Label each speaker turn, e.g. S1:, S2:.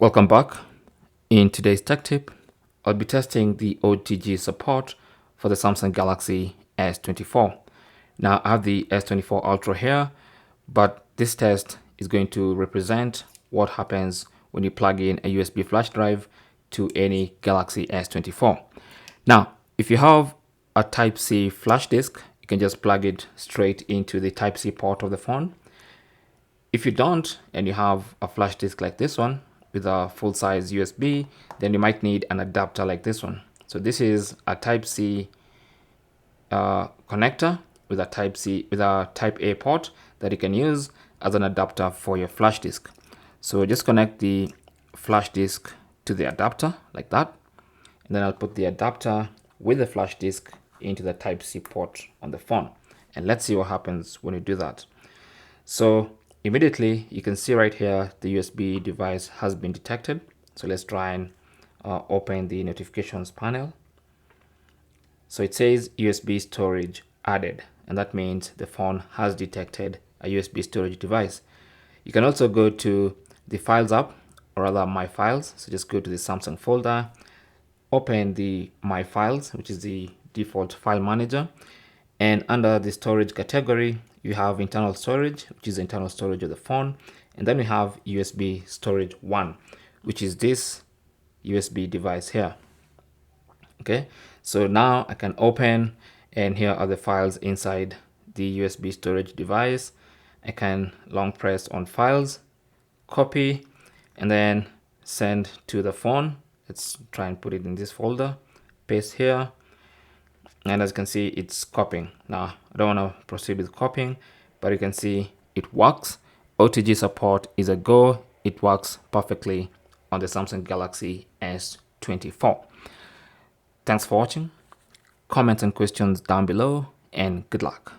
S1: Welcome back. In today's tech tip, I'll be testing the OTG support for the Samsung Galaxy S24. Now I have the S24 Ultra here, but this test is going to represent what happens when you plug in a USB flash drive to any Galaxy S24. Now, if you have a Type-C flash disk, you can just plug it straight into the Type-C port of the phone. If you don't, and you have a flash disk like this one with a full-size USB, then you might need an adapter like this one. So this is a Type-C connector with a Type-A port that you can use as an adapter for your flash disk. So just connect the flash disk to the adapter like that, and then I'll put the adapter with the flash disk into the Type-C port on the phone, and let's see what happens when you do that. So immediately you can see right here the USB device has been detected. So let's try and open the notifications panel. So it says USB storage added, and that means the phone has detected a USB storage device. You can also go to the Files app, or rather My Files. So just go to the Samsung folder, open the My Files, which is the default file manager, and under the storage category you have internal storage, which is the internal storage of the phone, and then we have USB storage 1, which is this USB device here. Okay, so now I can open, and here are the files inside the USB storage device. I can long press on Files, copy, and then send to the phone. Let's try and put it in this folder, paste here, and as you can see, it's copying. Now I don't want to proceed with copying, but you can see it works. OTG support is a go. It works perfectly on the Samsung Galaxy S24. Thanks for watching. Comments and questions down below, and good luck.